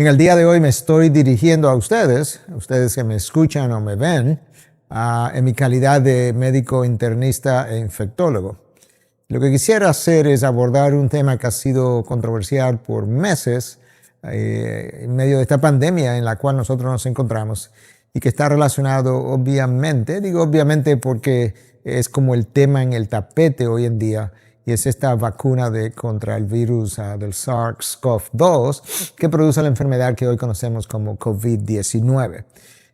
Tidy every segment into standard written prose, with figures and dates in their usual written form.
En el día de hoy me estoy dirigiendo a ustedes que me escuchan o me ven, en mi calidad de médico internista e infectólogo. Lo que quisiera hacer es abordar un tema que ha sido controversial por meses en medio de esta pandemia en la cual nosotros nos encontramos y que está relacionado obviamente, digo obviamente porque es como el tema en el tapete hoy en día, y es esta vacuna contra el virus del SARS-CoV-2 que produce la enfermedad que hoy conocemos como COVID-19.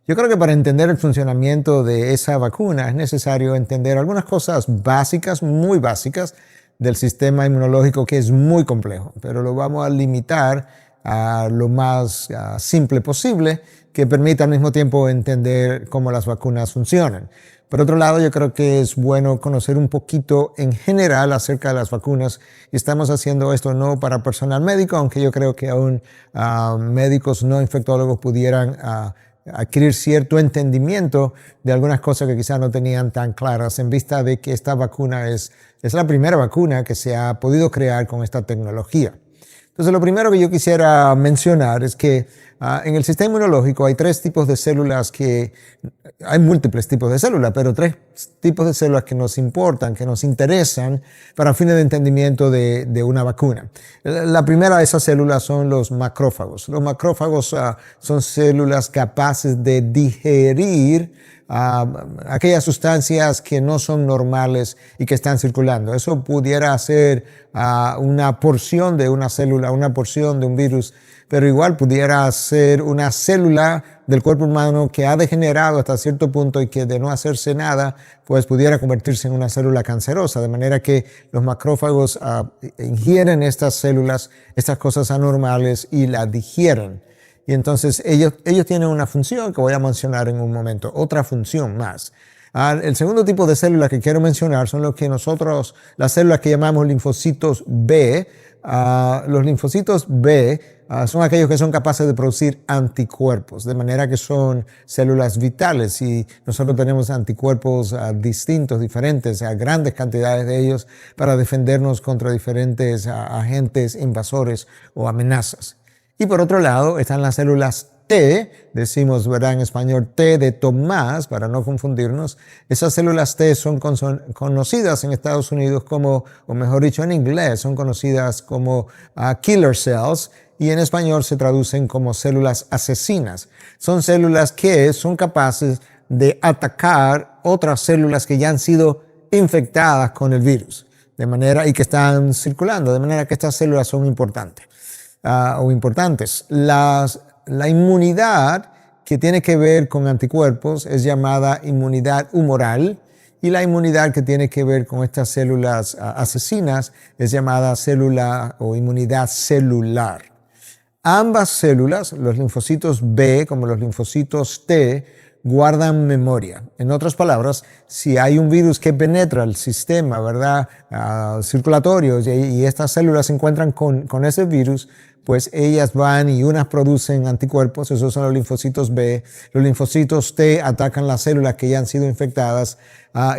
Yo creo que para entender el funcionamiento de esa vacuna es necesario entender algunas cosas básicas, muy básicas, del sistema inmunológico, que es muy complejo, pero lo vamos a limitar a lo más simple posible, que permita al mismo tiempo entender cómo las vacunas funcionan. Por otro lado, yo creo que es bueno conocer un poquito en general acerca de las vacunas, y estamos haciendo esto no para personal médico, aunque yo creo que aún médicos no infectólogos pudieran adquirir cierto entendimiento de algunas cosas que quizás no tenían tan claras, en vista de que esta vacuna es la primera vacuna que se ha podido crear con esta tecnología. Entonces, lo primero que yo quisiera mencionar es que en el sistema inmunológico hay tres tipos de células hay múltiples tipos de células, pero tres tipos de células que nos importan, que nos interesan para fines de entendimiento de una vacuna. La primera de esas células son los macrófagos. Los macrófagos son células capaces de digerir aquellas sustancias que no son normales y que están circulando. Eso pudiera ser una porción de una célula, una porción de un virus, pero igual pudiera ser una célula del cuerpo humano que ha degenerado hasta cierto punto y que de no hacerse nada, pues pudiera convertirse en una célula cancerosa, de manera que los macrófagos ingieren estas células, estas cosas anormales, y las digieren. Y entonces ellos tienen una función que voy a mencionar en un momento, otra función más. El segundo tipo de células que quiero mencionar son las células que llamamos linfocitos B. Los linfocitos B son aquellos que son capaces de producir anticuerpos, de manera que son células vitales, y nosotros tenemos anticuerpos distintos, diferentes, grandes cantidades de ellos, para defendernos contra diferentes agentes invasores o amenazas. Y por otro lado están las células T, decimos, ¿verdad?, en español T de Tomás, para no confundirnos. Esas células T son conocidas en Estados Unidos como, o mejor dicho en inglés, son conocidas como killer cells, y en español se traducen como células asesinas. Son células que son capaces de atacar otras células que ya han sido infectadas con el virus, y que están circulando, de manera que estas células son importantes. La inmunidad que tiene que ver con anticuerpos es llamada inmunidad humoral, y la inmunidad que tiene que ver con estas células asesinas es llamada inmunidad celular. Ambas células, los linfocitos B como los linfocitos T, guardan memoria. En otras palabras, si hay un virus que penetra el sistema, ¿verdad?, circulatorio, y estas células se encuentran con ese virus, pues ellas van y unas producen anticuerpos, esos son los linfocitos B. Los linfocitos T atacan las células que ya han sido infectadas,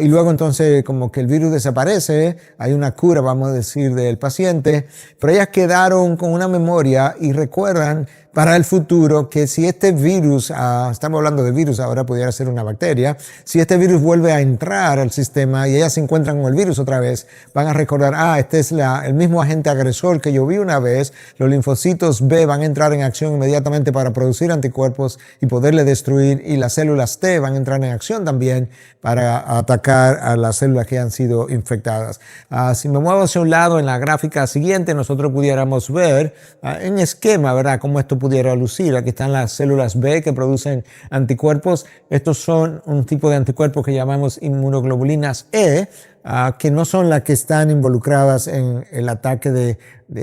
y luego entonces como que el virus desaparece, hay una cura, vamos a decir, del paciente, pero ellas quedaron con una memoria y recuerdan para el futuro que si este virus, estamos hablando de virus, ahora pudiera ser una bacteria, si este virus vuelve a entrar al sistema y ellas se encuentran con el virus otra vez, van a recordar, este es el mismo agente agresor que yo vi una vez. Los linfocitos B van a entrar en acción inmediatamente para producir anticuerpos y poderle destruir, y las células T van a entrar en acción también para atacar a las células que han sido infectadas. Si me muevo hacia un lado en la gráfica siguiente, nosotros pudiéramos ver en esquema, ¿verdad?, cómo esto pudiera lucir. Aquí están las células B que producen anticuerpos. Estos son un tipo de anticuerpos que llamamos inmunoglobulinas E, que no son las que están involucradas en el ataque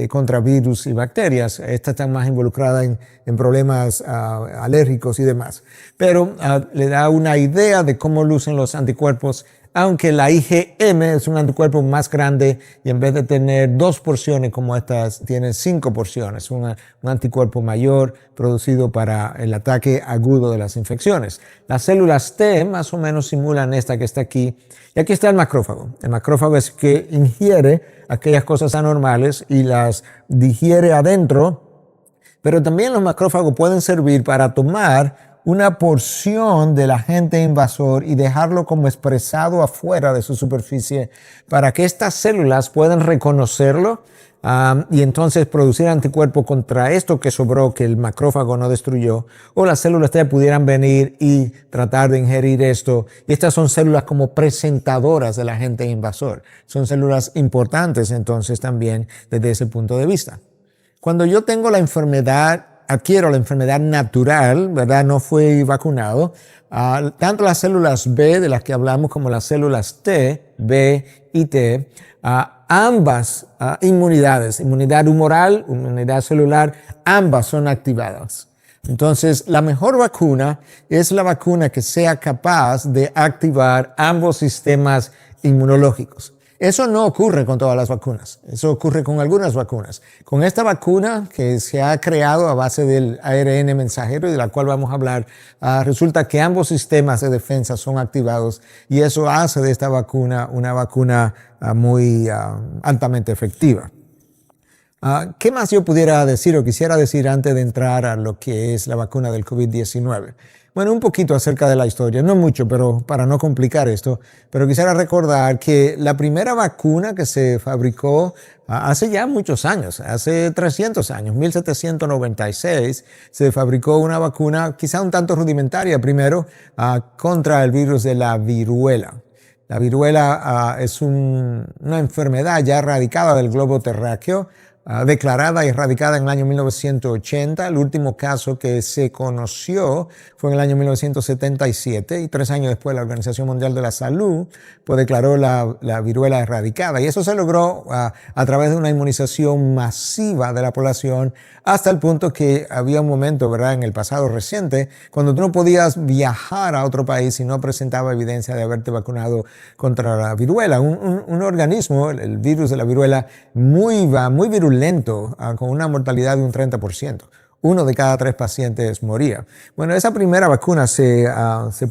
contra virus y bacterias. Estas están más involucradas en problemas alérgicos y demás. Pero le da una idea de cómo lucen los anticuerpos, aunque la IgM es un anticuerpo más grande, y en vez de tener 2 porciones como estas, tiene 5 porciones, un anticuerpo mayor producido para el ataque agudo de las infecciones. Las células T más o menos simulan esta que está aquí, y aquí está el macrófago. El macrófago es que ingiere aquellas cosas anormales y las digiere adentro Pero también los macrófagos pueden servir para tomar una porción del agente invasor y dejarlo como expresado afuera de su superficie para que estas células puedan reconocerlo y entonces producir anticuerpos contra esto que sobró, que el macrófago no destruyó, o las células T pudieran venir y tratar de ingerir esto. Y estas son células como presentadoras del agente invasor. Son células importantes entonces también desde ese punto de vista. Cuando yo tengo la enfermedad, adquiero la enfermedad natural, ¿verdad? No fui vacunado. Tanto las células B, de las que hablamos, como las células T, B y T, ambas inmunidades, inmunidad humoral, inmunidad celular, ambas son activadas. Entonces, la mejor vacuna es la vacuna que sea capaz de activar ambos sistemas inmunológicos. Eso no ocurre con todas las vacunas, eso ocurre con algunas vacunas. Con esta vacuna que se ha creado a base del ARN mensajero y de la cual vamos a hablar, resulta que ambos sistemas de defensa son activados y eso hace de esta vacuna una vacuna muy altamente efectiva. ¿Qué más yo pudiera decir o quisiera decir antes de entrar a lo que es la vacuna del COVID-19? Bueno, un poquito acerca de la historia, no mucho, pero para no complicar esto, pero quisiera recordar que la primera vacuna que se fabricó hace ya muchos años, hace 300 años, 1796, se fabricó una vacuna quizá un tanto rudimentaria primero contra el virus de la viruela. La viruela es una enfermedad ya erradicada del globo terráqueo, declarada y erradicada en el año 1980. El último caso que se conoció fue en el año 1977 y 3 años después la Organización Mundial de la Salud pues declaró la viruela erradicada. Y eso se logró a través de una inmunización masiva de la población hasta el punto que había un momento, ¿verdad?, en el pasado reciente, cuando tú no podías viajar a otro país si no presentaba evidencia de haberte vacunado contra la viruela. Un organismo, el virus de la viruela, muy virulento, con una mortalidad de un 30%. 1 de cada 3 pacientes moría. Bueno, esa primera vacuna se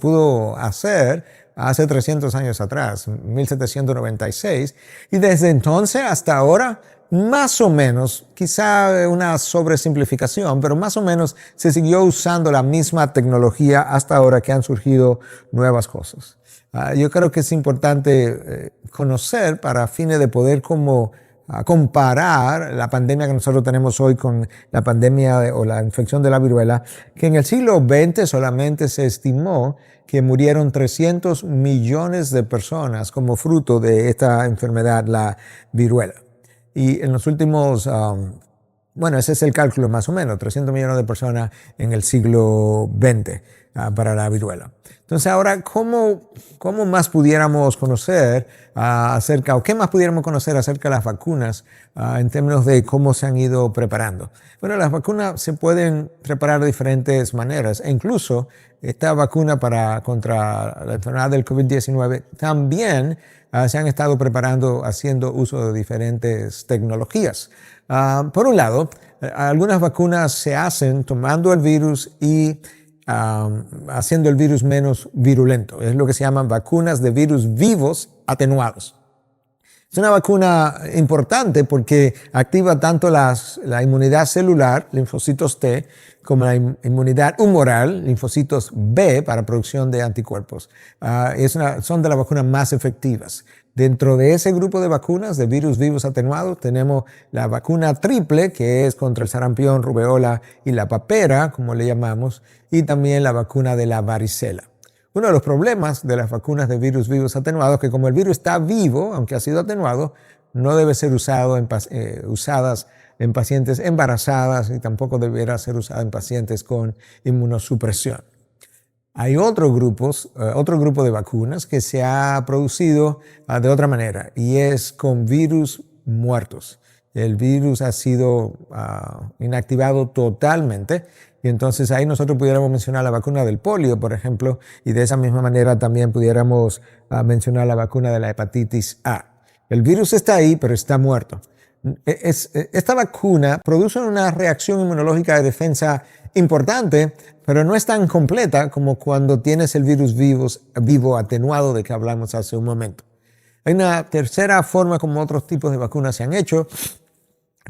pudo hacer hace 300 años atrás, 1796, y desde entonces hasta ahora, más o menos, quizá una sobresimplificación, pero más o menos se siguió usando la misma tecnología hasta ahora que han surgido nuevas cosas. Yo creo que es importante conocer para fines de poder comparar la pandemia que nosotros tenemos hoy con la pandemia o la infección de la viruela, que en el siglo XX solamente se estimó que murieron 300 millones de personas como fruto de esta enfermedad, la viruela. Y en los últimos, bueno, ese es el cálculo más o menos, 300 millones de personas en el siglo XX para la viruela. Entonces ahora, ¿cómo más pudiéramos conocer acerca, o qué más pudiéramos conocer acerca de las vacunas en términos de cómo se han ido preparando? Bueno, las vacunas se pueden preparar de diferentes maneras e incluso esta vacuna contra la enfermedad del COVID-19 también se han estado preparando haciendo uso de diferentes tecnologías. Por un lado, algunas vacunas se hacen tomando el virus y haciendo el virus menos virulento. Es lo que se llaman vacunas de virus vivos atenuados. Es una vacuna importante porque activa tanto la inmunidad celular, linfocitos T, como la inmunidad humoral, linfocitos B, para producción de anticuerpos. Son de las vacunas más efectivas. Dentro de ese grupo de vacunas de virus vivos atenuados tenemos la vacuna triple, que es contra el sarampión, rubeola y la papera, como le llamamos, y también la vacuna de la varicela. Uno de los problemas de las vacunas de virus vivos atenuados es que como el virus está vivo, aunque ha sido atenuado, no debe ser usadas en pacientes embarazadas y tampoco deberá ser usada en pacientes con inmunosupresión. Hay otro grupo de vacunas que se ha producido de otra manera y es con virus muertos. El virus ha sido inactivado totalmente y entonces ahí nosotros pudiéramos mencionar la vacuna del polio, por ejemplo, y de esa misma manera también pudiéramos mencionar la vacuna de la hepatitis A. El virus está ahí, pero está muerto. Esta vacuna produce una reacción inmunológica de defensa importante, pero no es tan completa como cuando tienes el virus vivo atenuado de que hablamos hace un momento. Hay una tercera forma como otros tipos de vacunas se han hecho,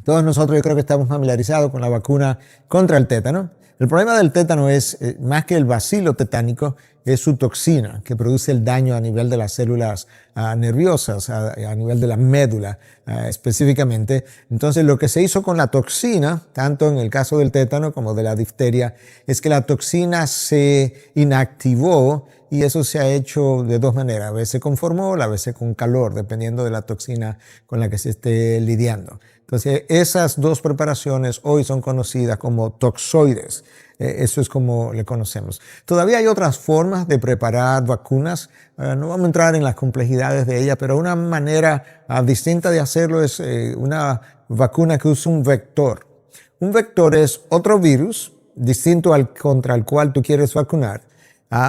Todos nosotros yo creo que estamos familiarizados con la vacuna contra el tétano. El problema del tétano es, más que el bacilo tetánico, es su toxina que produce el daño a nivel de las células nerviosas, a nivel de la médula específicamente. Entonces lo que se hizo con la toxina, tanto en el caso del tétano como de la difteria, es que la toxina se inactivó y eso se ha hecho de dos maneras, a veces con formol, a veces con calor, dependiendo de la toxina con la que se esté lidiando. Entonces, esas dos preparaciones hoy son conocidas como toxoides. Eso es como le conocemos. Todavía hay otras formas de preparar vacunas. No vamos a entrar en las complejidades de ellas, pero una manera distinta de hacerlo es una vacuna que usa un vector. Un vector es otro virus distinto contra el cual tú quieres vacunar.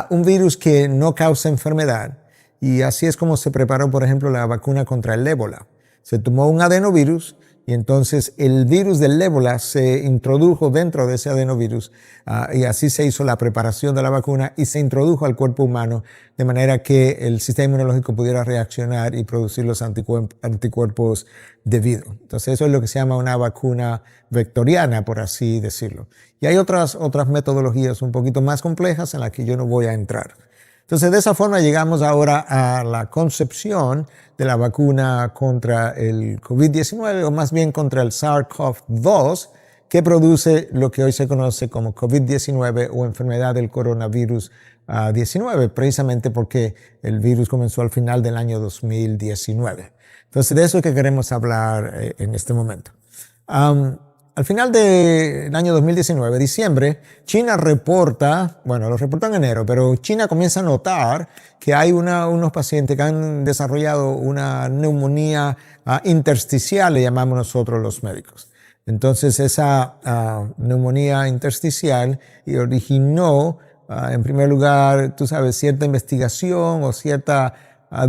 Un virus que no causa enfermedad. Y así es como se preparó, por ejemplo, la vacuna contra el ébola. Se tomó un adenovirus y entonces el virus del ébola se introdujo dentro de ese adenovirus y así se hizo la preparación de la vacuna y se introdujo al cuerpo humano de manera que el sistema inmunológico pudiera reaccionar y producir los anticuerpos debidos. Entonces eso es lo que se llama una vacuna vectoriana, por así decirlo. Y hay otras metodologías un poquito más complejas en las que yo no voy a entrar. Entonces, de esa forma llegamos ahora a la concepción de la vacuna contra el COVID-19, o más bien contra el SARS-CoV-2, que produce lo que hoy se conoce como COVID-19 o enfermedad del coronavirus 19, precisamente porque el virus comenzó al final del año 2019. Entonces, de eso es que queremos hablar en este momento. Al final del año 2019, diciembre, China reporta, bueno, lo reportó en enero, pero China comienza a notar que hay unos pacientes que han desarrollado una neumonía intersticial, le llamamos nosotros los médicos. Entonces, esa neumonía intersticial originó, en primer lugar, tú sabes, cierta investigación o cierta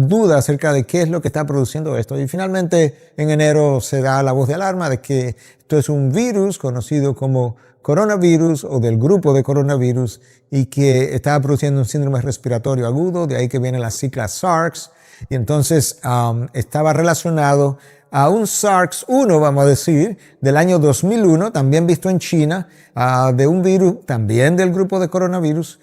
duda acerca de qué es lo que está produciendo esto. Y finalmente en enero se da la voz de alarma de que esto es un virus conocido como coronavirus o del grupo de coronavirus y que estaba produciendo un síndrome respiratorio agudo, de ahí que viene la sigla SARS. Y entonces estaba relacionado a un SARS-1, vamos a decir, del año 2001, también visto en China, de un virus también del grupo de coronavirus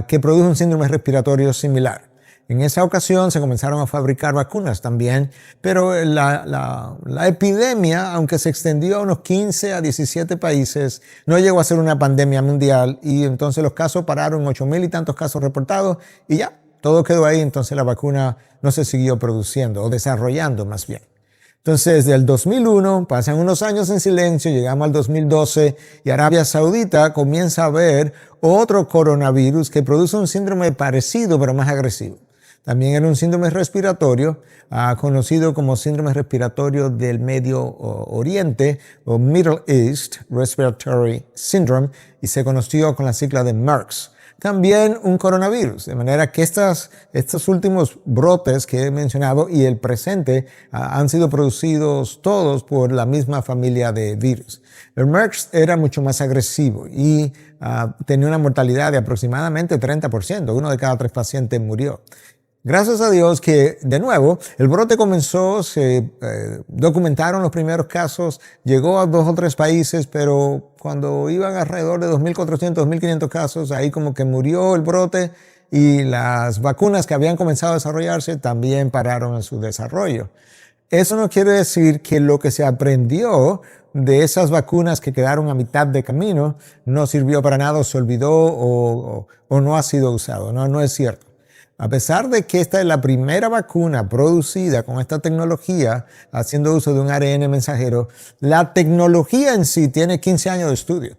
que produce un síndrome respiratorio similar. En esa ocasión se comenzaron a fabricar vacunas también, pero la epidemia, aunque se extendió a unos 15 a 17 países, no llegó a ser una pandemia mundial y entonces los casos pararon, 8,000 y tantos casos reportados y ya, todo quedó ahí, entonces la vacuna no se siguió produciendo o desarrollando más bien. Entonces, del 2001 pasan unos años en silencio, llegamos al 2012 y Arabia Saudita comienza a ver otro coronavirus que produce un síndrome parecido pero más agresivo. También era un síndrome respiratorio, conocido como síndrome respiratorio del Medio Oriente o Middle East Respiratory Syndrome y se conoció con la sigla de MERS. También un coronavirus, de manera que estos últimos brotes que he mencionado y el presente han sido producidos todos por la misma familia de virus. El MERS era mucho más agresivo y tenía una mortalidad de aproximadamente 30%. Uno de cada 3 pacientes murió. Gracias a Dios que, de nuevo, el brote comenzó, se documentaron los primeros casos, llegó a 2 o 3 países, pero cuando iban alrededor de 2.400, 2.500 casos, ahí como que murió el brote y las vacunas que habían comenzado a desarrollarse también pararon en su desarrollo. Eso no quiere decir que lo que se aprendió de esas vacunas que quedaron a mitad de camino no sirvió para nada, o se olvidó o no ha sido usado. No es cierto. A pesar de que esta es la primera vacuna producida con esta tecnología, haciendo uso de un ARN mensajero, la tecnología en sí tiene 15 años de estudio.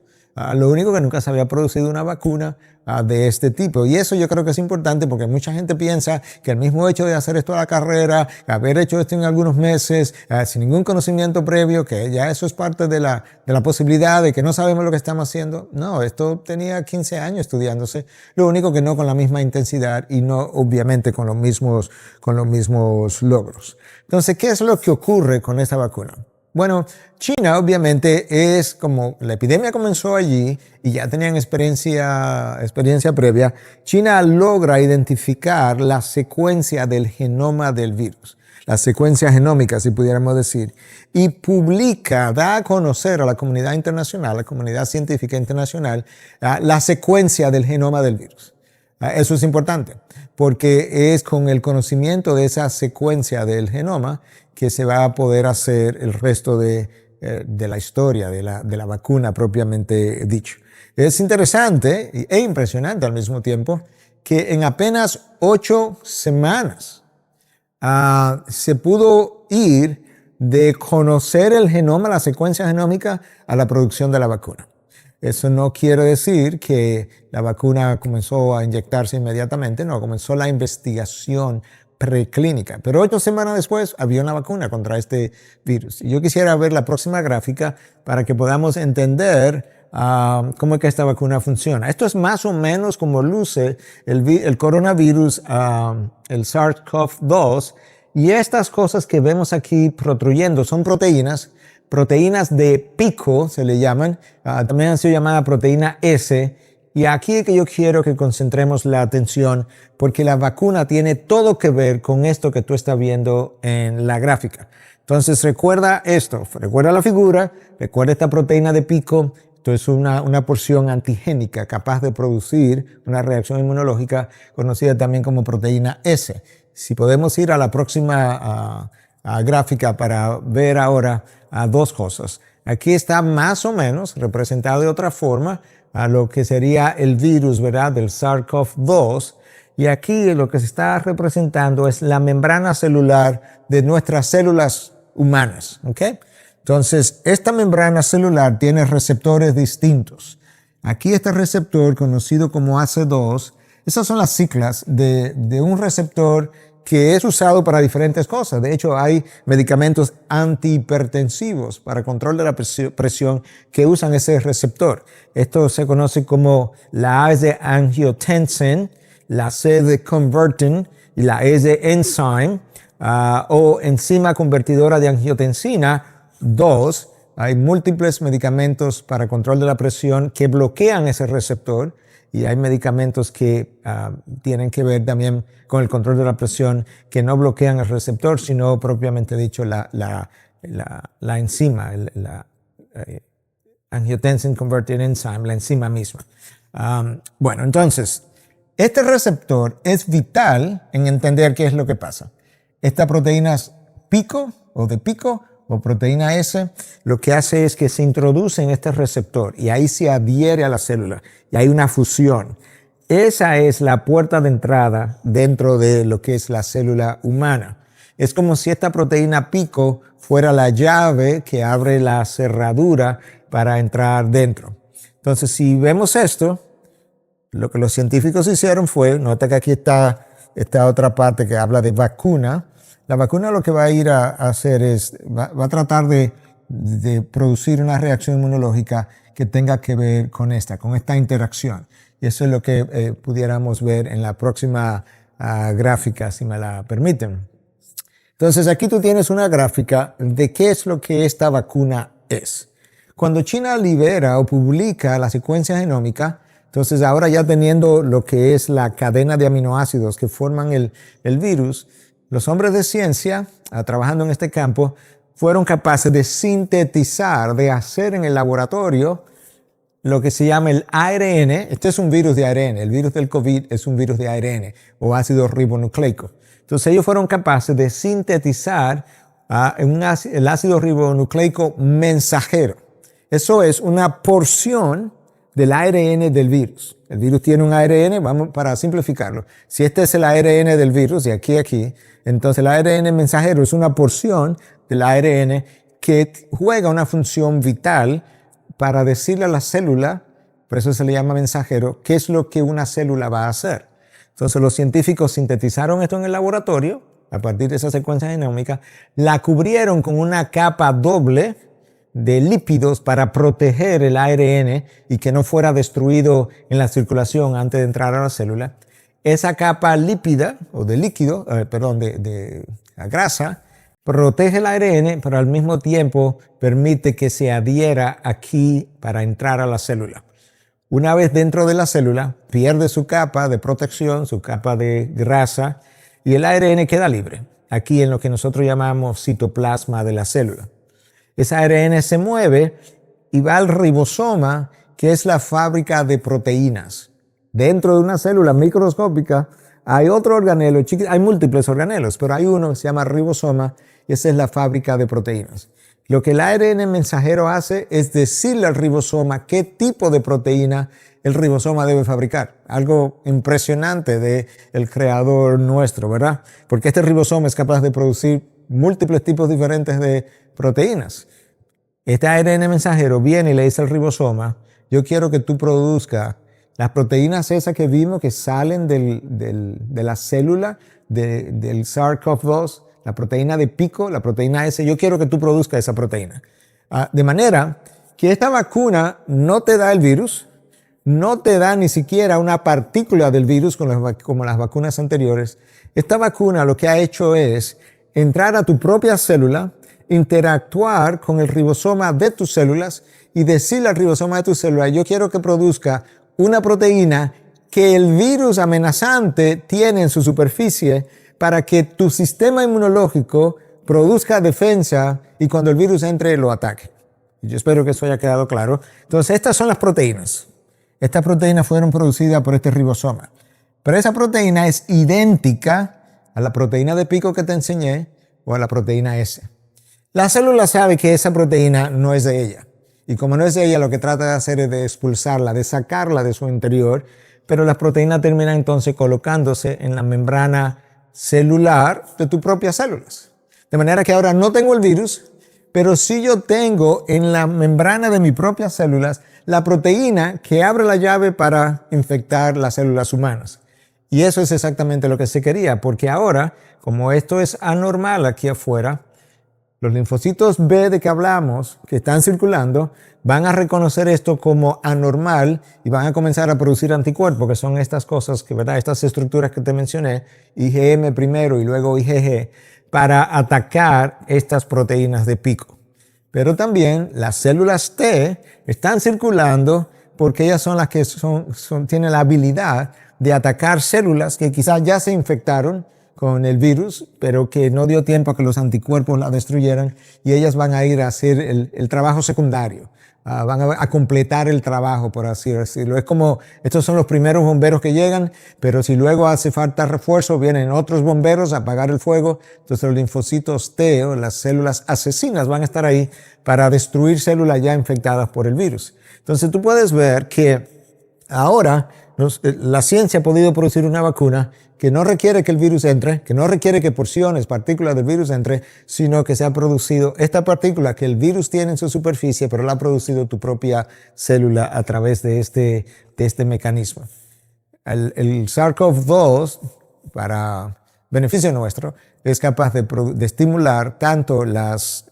Lo único que nunca se había producido una vacuna de este tipo. Y eso yo creo que es importante porque mucha gente piensa que el mismo hecho de hacer esto a la carrera, haber hecho esto en algunos meses, sin ningún conocimiento previo, que ya eso es parte de la posibilidad de que no sabemos lo que estamos haciendo. No, esto tenía 15 años estudiándose, lo único que no con la misma intensidad y no obviamente con los mismos logros. Entonces, ¿qué es lo que ocurre con esta vacuna? Bueno, China obviamente es como la epidemia comenzó allí y ya tenían experiencia previa. China logra identificar la secuencia del genoma del virus, la secuencia genómica, si pudiéramos decir, y publica, da a conocer a la comunidad internacional, a la comunidad científica internacional, la secuencia del genoma del virus. Eso es importante, porque es con el conocimiento de esa secuencia del genoma que se va a poder hacer el resto de la historia de la vacuna propiamente dicho. Es interesante e impresionante al mismo tiempo que en apenas 8 semanas se pudo ir de conocer el genoma, la secuencia genómica, a la producción de la vacuna. Eso no quiere decir que la vacuna comenzó a inyectarse inmediatamente, no, comenzó la investigación preclínica. Pero 8 semanas después había una vacuna contra este virus. Y yo quisiera ver la próxima gráfica para que podamos entender cómo es que esta vacuna funciona. Esto es más o menos como luce el coronavirus, el SARS-CoV-2, y estas cosas que vemos aquí protruyendo son proteínas de pico, se le llaman, también han sido llamadas proteína S, y aquí es que yo quiero que concentremos la atención porque la vacuna tiene todo que ver con esto que tú estás viendo en la gráfica. Entonces recuerda esto, recuerda la figura, recuerda esta proteína de pico. Esto es una porción antigénica capaz de producir una reacción inmunológica conocida también como proteína S. Si podemos ir a la próxima gráfica para ver ahora dos cosas. Aquí está más o menos representado de otra forma a lo que sería el virus, ¿verdad?, del SARS-CoV-2. Y aquí lo que se está representando es la membrana celular de nuestras células humanas, ¿ok? Entonces, esta membrana celular tiene receptores distintos. Aquí este receptor, conocido como AC2, esas son las siglas de un receptor que es usado para diferentes cosas. De hecho, hay medicamentos antihipertensivos para control de la presión que usan ese receptor. Esto se conoce como la A es de angiotensin, la C de convertin y la E es de enzyme o enzima convertidora de angiotensina 2. Hay múltiples medicamentos para control de la presión que bloquean ese receptor. Y hay medicamentos que tienen que ver también con el control de la presión que no bloquean el receptor, sino propiamente dicho la enzima, angiotensin converting enzyme, la enzima misma. Bueno, entonces, este receptor es vital en entender qué es lo que pasa. Esta proteína pico o proteína S, lo que hace es que se introduce en este receptor y ahí se adhiere a la célula y hay una fusión. Esa es la puerta de entrada dentro de lo que es la célula humana. Es como si esta proteína pico fuera la llave que abre la cerradura para entrar dentro. Entonces, si vemos esto, lo que los científicos hicieron fue, nota que aquí está esta otra parte que habla de vacuna. La vacuna lo que va a ir a hacer es, va a tratar de producir una reacción inmunológica que tenga que ver con esta interacción. Y eso es lo que pudiéramos ver en la próxima gráfica, si me la permiten. Entonces, aquí tú tienes una gráfica de qué es lo que esta vacuna es. Cuando China libera o publica la secuencia genómica, entonces ahora ya teniendo lo que es la cadena de aminoácidos que forman el virus, los hombres de ciencia, trabajando en este campo, fueron capaces de sintetizar, de hacer en el laboratorio lo que se llama el ARN. Este es un virus de ARN. El virus del COVID es un virus de ARN o ácido ribonucleico. Entonces ellos fueron capaces de sintetizar el ácido ribonucleico mensajero. Eso es una porción del ARN del virus. El virus tiene un ARN, vamos para simplificarlo. Si este es el ARN del virus, de aquí a aquí, entonces el ARN mensajero es una porción del ARN que juega una función vital para decirle a la célula, por eso se le llama mensajero, qué es lo que una célula va a hacer. Entonces los científicos sintetizaron esto en el laboratorio, a partir de esa secuencia genómica, la cubrieron con una capa doble de lípidos para proteger el ARN y que no fuera destruido en la circulación antes de entrar a la célula. Esa capa lípida, o de líquido, de grasa, protege el ARN, pero al mismo tiempo permite que se adhiera aquí para entrar a la célula. Una vez dentro de la célula, pierde su capa de protección, su capa de grasa, y el ARN queda libre, aquí en lo que nosotros llamamos citoplasma de la célula. Ese ARN se mueve y va al ribosoma, que es la fábrica de proteínas. Dentro de una célula microscópica hay otro organelo, hay múltiples organelos, pero hay uno que se llama ribosoma y esa es la fábrica de proteínas. Lo que el ARN mensajero hace es decirle al ribosoma qué tipo de proteína el ribosoma debe fabricar. Algo impresionante del creador nuestro, ¿verdad? Porque este ribosoma es capaz de producir múltiples tipos diferentes de proteínas. Este ARN mensajero viene y le dice al ribosoma, yo quiero que tú produzcas las proteínas esas que vimos que salen de la célula del SARS-CoV-2, la proteína de pico, la proteína S, yo quiero que tú produzcas esa proteína. De manera que esta vacuna no te da el virus, no te da ni siquiera una partícula del virus como las vacunas anteriores. Esta vacuna lo que ha hecho es entrar a tu propia célula, interactuar con el ribosoma de tus células y decirle al ribosoma de tu célula, yo quiero que produzca una proteína que el virus amenazante tiene en su superficie para que tu sistema inmunológico produzca defensa y cuando el virus entre lo ataque. Y yo espero que eso haya quedado claro. Entonces, estas son las proteínas. Estas proteínas fueron producidas por este ribosoma. Pero esa proteína es idéntica a la proteína de pico que te enseñé o a la proteína S. La célula sabe que esa proteína no es de ella. Y como no es de ella, lo que trata de hacer es de expulsarla, de sacarla de su interior, pero las proteínas terminan entonces colocándose en la membrana celular de tus propias células. De manera que ahora no tengo el virus, pero sí yo tengo en la membrana de mis propias células la proteína que abre la llave para infectar las células humanas. Y eso es exactamente lo que se quería, porque ahora, como esto es anormal aquí afuera, los linfocitos B de que hablamos, que están circulando, van a reconocer esto como anormal y van a comenzar a producir anticuerpos, que son estas cosas, ¿verdad? Estas estructuras que te mencioné, IgM primero y luego IgG, para atacar estas proteínas de pico. Pero también las células T están circulando porque ellas son las que tienen la habilidad de atacar células que quizás ya se infectaron con el virus, pero que no dio tiempo a que los anticuerpos la destruyeran y ellas van a ir a hacer el trabajo secundario. Van a completar el trabajo, por así decirlo. Es como, estos son los primeros bomberos que llegan, pero si luego hace falta refuerzo, vienen otros bomberos a apagar el fuego. Entonces los linfocitos T o las células asesinas van a estar ahí para destruir células ya infectadas por el virus. Entonces tú puedes ver que ahora la ciencia ha podido producir una vacuna que no requiere que el virus entre, que no requiere que porciones, partículas del virus entre, sino que se ha producido esta partícula que el virus tiene en su superficie, pero la ha producido tu propia célula a través de este mecanismo. El SARS-CoV-2, para beneficio nuestro, es capaz de estimular tanto las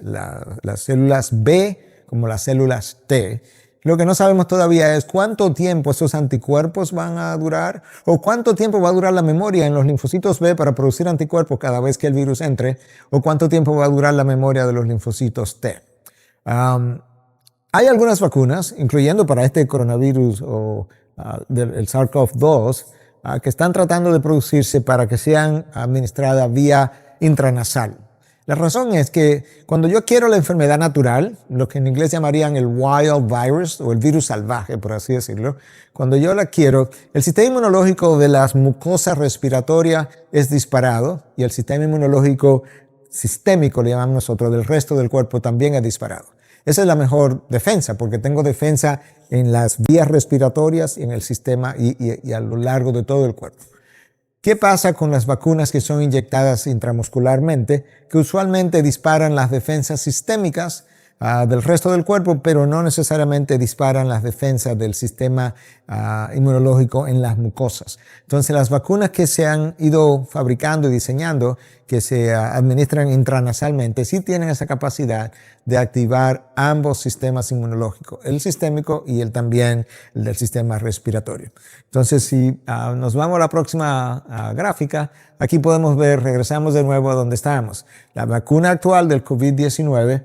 células B como las células T. Lo que no sabemos todavía es cuánto tiempo esos anticuerpos van a durar o cuánto tiempo va a durar la memoria en los linfocitos B para producir anticuerpos cada vez que el virus entre o cuánto tiempo va a durar la memoria de los linfocitos T. Hay algunas vacunas, incluyendo para este coronavirus o el SARS-CoV-2, que están tratando de producirse para que sean administradas vía intranasal. La razón es que cuando yo quiero la enfermedad natural, lo que en inglés llamarían el wild virus o el virus salvaje, por así decirlo, cuando yo la quiero, el sistema inmunológico de las mucosas respiratorias es disparado y el sistema inmunológico sistémico, le llamamos nosotros, del resto del cuerpo también es disparado. Esa es la mejor defensa porque tengo defensa en las vías respiratorias y en el sistema y a lo largo de todo el cuerpo. ¿Qué pasa con las vacunas que son inyectadas intramuscularmente? Que usualmente disparan las defensas sistémicas del resto del cuerpo, pero no necesariamente disparan las defensas del sistema inmunológico en las mucosas. Entonces, las vacunas que se han ido fabricando y diseñando que se administran intranasalmente sí tienen esa capacidad de activar ambos sistemas inmunológicos, el sistémico y también el del sistema respiratorio. Entonces, si nos vamos a la próxima gráfica, aquí podemos ver, regresamos de nuevo a donde estábamos. La vacuna actual del COVID-19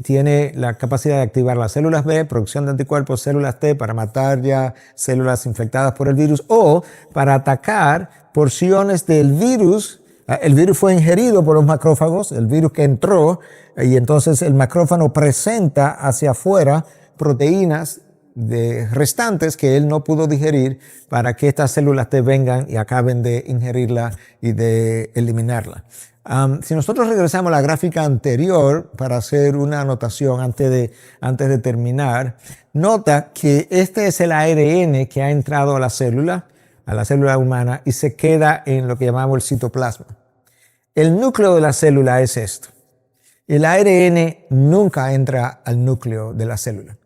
tiene la capacidad de activar las células B, producción de anticuerpos, células T para matar ya células infectadas por el virus o para atacar porciones del virus. El virus fue ingerido por los macrófagos, el virus que entró, y entonces el macrófago presenta hacia afuera proteínas restantes que él no pudo digerir para que estas células T vengan y acaben de ingerirla y de eliminarla. Si nosotros regresamos a la gráfica anterior para hacer una anotación antes de terminar, nota que este es el ARN que ha entrado a la célula humana y se queda en lo que llamamos el citoplasma. El núcleo de la célula es esto. El ARN nunca entra al núcleo de la célula.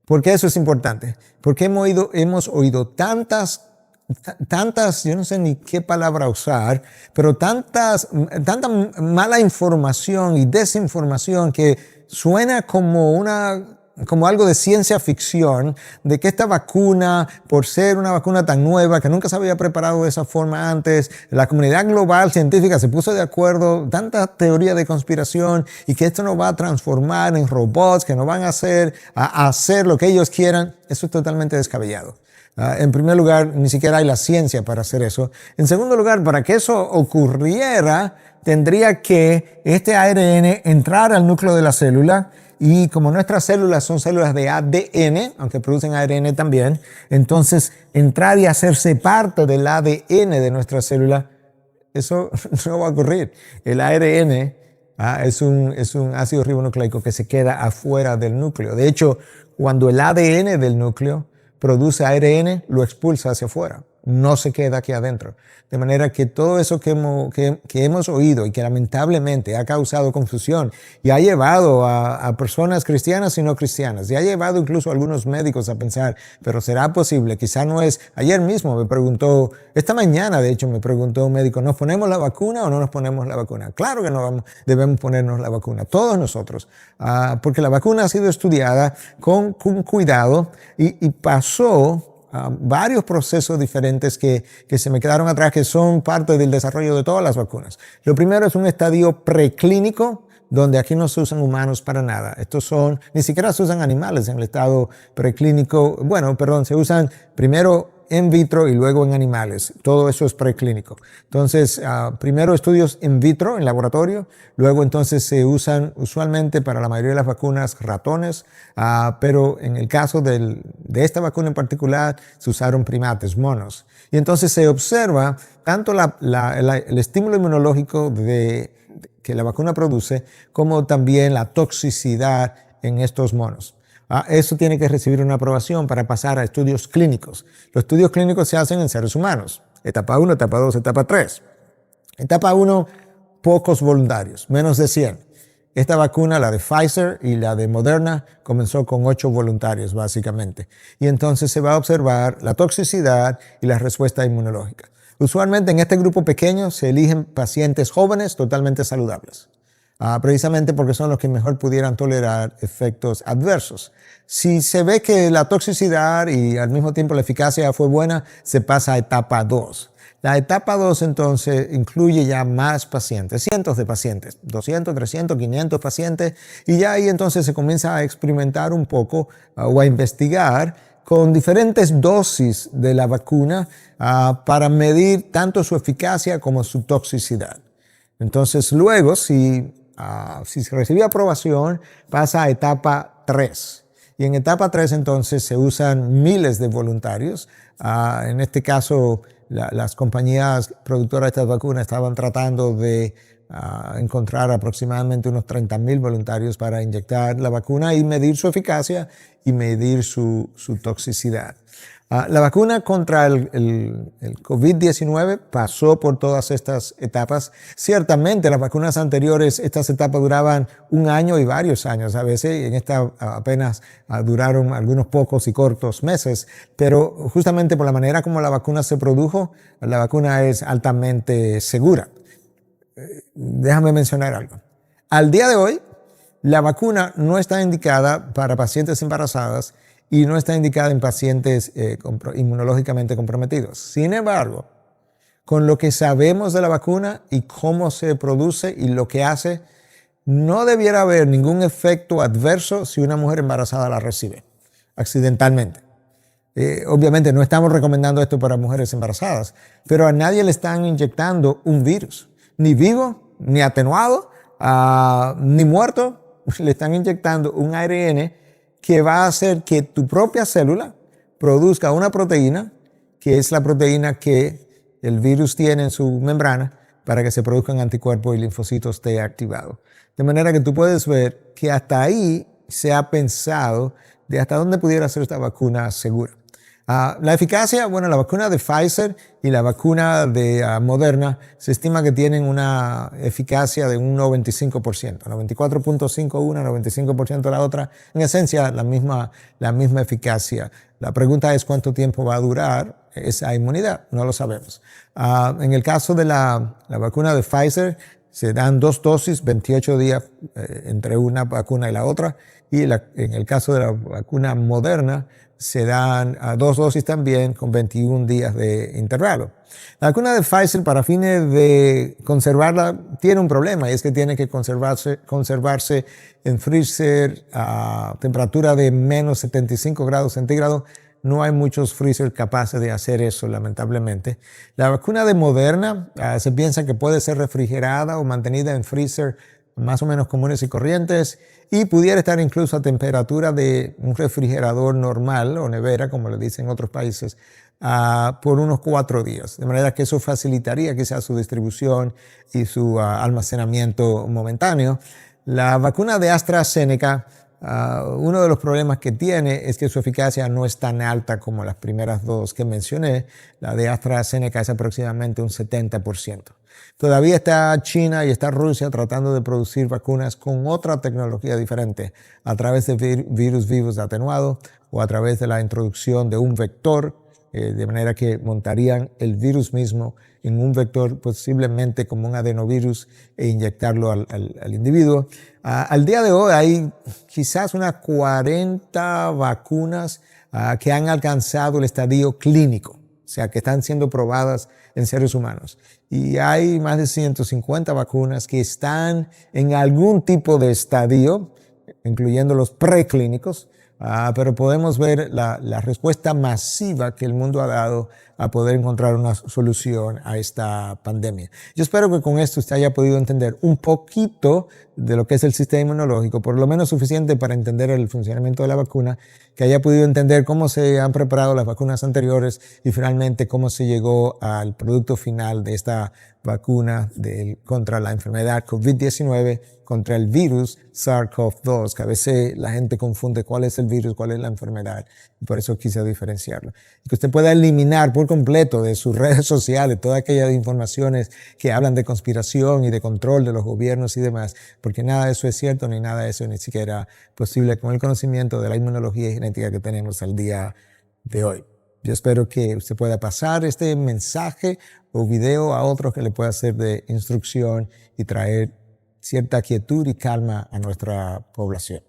¿Por qué eso es importante? Porque hemos oído tantas, yo no sé ni qué palabra usar, pero tanta mala información y desinformación que suena como algo de ciencia ficción, de que esta vacuna, por ser una vacuna tan nueva, que nunca se había preparado de esa forma antes, la comunidad global científica se puso de acuerdo, tanta teoría de conspiración, y que esto nos va a transformar en robots, que nos van a hacer lo que ellos quieran, eso es totalmente descabellado. En primer lugar, ni siquiera hay la ciencia para hacer eso. En segundo lugar, para que eso ocurriera, tendría que este ARN entrar al núcleo de la célula. Y como nuestras células son células de ADN, aunque producen ARN también, entonces entrar y hacerse parte del ADN de nuestra célula, eso no va a ocurrir. El ARN es un ácido ribonucleico que se queda afuera del núcleo. De hecho, cuando el ADN del núcleo produce ARN, lo expulsa hacia afuera. No se queda aquí adentro. De manera que todo eso que hemos oído y que lamentablemente ha causado confusión y ha llevado a personas cristianas y no cristianas, y ha llevado incluso a algunos médicos a pensar, pero ¿será posible? Quizá no es. Ayer mismo esta mañana de hecho me preguntó un médico, ¿nos ponemos la vacuna o no nos ponemos la vacuna? Claro que debemos ponernos la vacuna, todos nosotros, porque la vacuna ha sido estudiada con cuidado y pasó varios procesos diferentes que se me quedaron atrás, que son parte del desarrollo de todas las vacunas. Lo primero es un estadio preclínico, donde aquí no se usan humanos para nada. Ni siquiera se usan animales en el estado preclínico. Se usan primero en vitro y luego en animales. Todo eso es preclínico. Entonces, primero estudios in vitro, en laboratorio. Luego entonces se usan usualmente para la mayoría de las vacunas ratones. Pero en el caso de esta vacuna en particular, se usaron primates, monos. Y entonces se observa tanto el estímulo inmunológico que la vacuna produce, como también la toxicidad en estos monos. Eso tiene que recibir una aprobación para pasar a estudios clínicos. Los estudios clínicos se hacen en seres humanos. Etapa 1, etapa 2, etapa 3. Etapa 1, pocos voluntarios, menos de 100. Esta vacuna, la de Pfizer y la de Moderna, comenzó con 8 voluntarios básicamente. Y entonces se va a observar la toxicidad y la respuesta inmunológica. Usualmente en este grupo pequeño se eligen pacientes jóvenes totalmente saludables. Precisamente porque son los que mejor pudieran tolerar efectos adversos. Si se ve que la toxicidad y al mismo tiempo la eficacia fue buena, se pasa a etapa 2. La etapa 2 entonces incluye ya más pacientes, cientos de pacientes, 200, 300, 500 pacientes, y ya ahí entonces se comienza a experimentar un poco o a investigar con diferentes dosis de la vacuna para medir tanto su eficacia como su toxicidad. Entonces luego, si se recibe aprobación, pasa a etapa 3. Y en etapa 3 entonces se usan miles de voluntarios. En este caso, las compañías productoras de estas vacunas estaban tratando de encontrar aproximadamente unos 30,000 voluntarios para inyectar la vacuna y medir su eficacia y medir su toxicidad. La vacuna contra el COVID-19 pasó por todas estas etapas. Ciertamente, las vacunas anteriores, estas etapas duraban 1 año y varios años a veces, y en esta apenas duraron algunos pocos y cortos meses, pero justamente por la manera como la vacuna se produjo, la vacuna es altamente segura. déjame mencionar algo. Al día de hoy, la vacuna no está indicada para pacientes embarazadas y no está indicada en pacientes inmunológicamente comprometidos. Sin embargo, con lo que sabemos de la vacuna y cómo se produce y lo que hace, no debiera haber ningún efecto adverso si una mujer embarazada la recibe accidentalmente. Obviamente no estamos recomendando esto para mujeres embarazadas, pero a nadie le están inyectando un virus, ni vivo, ni atenuado, ni muerto. Le están inyectando un ARN que va a hacer que tu propia célula produzca una proteína, que es la proteína que el virus tiene en su membrana para que se produzcan anticuerpos y linfocitos T activados. De manera que tú puedes ver que hasta ahí se ha pensado de hasta dónde pudiera ser esta vacuna segura. La eficacia, bueno, la vacuna de Pfizer y la vacuna de Moderna se estima que tienen una eficacia de un 95%, 94.5 una, 95% la otra. En esencia, la misma eficacia. La pregunta es cuánto tiempo va a durar esa inmunidad, no lo sabemos. En el caso de la vacuna de Pfizer, se dan 2 dosis, 28 días entre una vacuna y la otra, y en el caso de la vacuna Moderna, se dan 2 dosis también con 21 días de intervalo. La vacuna de Pfizer, para fines de conservarla, tiene un problema, y es que tiene que conservarse en freezer a temperatura de menos 75 grados centígrados. No hay muchos freezers capaces de hacer eso, lamentablemente. La vacuna de Moderna se piensa que puede ser refrigerada o mantenida en freezer más o menos comunes y corrientes, y pudiera estar incluso a temperatura de un refrigerador normal o nevera, como le dicen en otros países, por unos 4 días. De manera que eso facilitaría quizás su distribución y su almacenamiento momentáneo. La vacuna de AstraZeneca, uno de los problemas que tiene es que su eficacia no es tan alta como las primeras 2 que mencioné. La de AstraZeneca es aproximadamente un 70%. Todavía está China y está Rusia tratando de producir vacunas con otra tecnología diferente, a través de virus vivos atenuados o a través de la introducción de un vector, de manera que montarían el virus mismo en un vector, posiblemente como un adenovirus, e inyectarlo al individuo. Al día de hoy hay quizás unas 40 vacunas que han alcanzado el estadio clínico, o sea, que están siendo probadas en seres humanos. Y hay más de 150 vacunas que están en algún tipo de estadio, incluyendo los preclínicos, pero podemos ver la respuesta masiva que el mundo ha dado a poder encontrar una solución a esta pandemia. Yo espero que con esto usted haya podido entender un poquito de lo que es el sistema inmunológico, por lo menos suficiente para entender el funcionamiento de la vacuna, que haya podido entender cómo se han preparado las vacunas anteriores y finalmente cómo se llegó al producto final de esta vacuna contra la enfermedad COVID-19, contra el virus SARS-CoV-2, que a veces la gente confunde cuál es el virus, cuál es la enfermedad, y por eso quise diferenciarlo. Y que usted pueda eliminar por completo de sus redes sociales todas aquellas informaciones que hablan de conspiración y de control de los gobiernos y demás, porque nada de eso es cierto, ni nada de eso ni siquiera posible con el conocimiento de la inmunología y genética que tenemos al día de hoy. Yo espero que usted pueda pasar este mensaje o video a otros que le pueda ser de instrucción y traer cierta quietud y calma a nuestra población.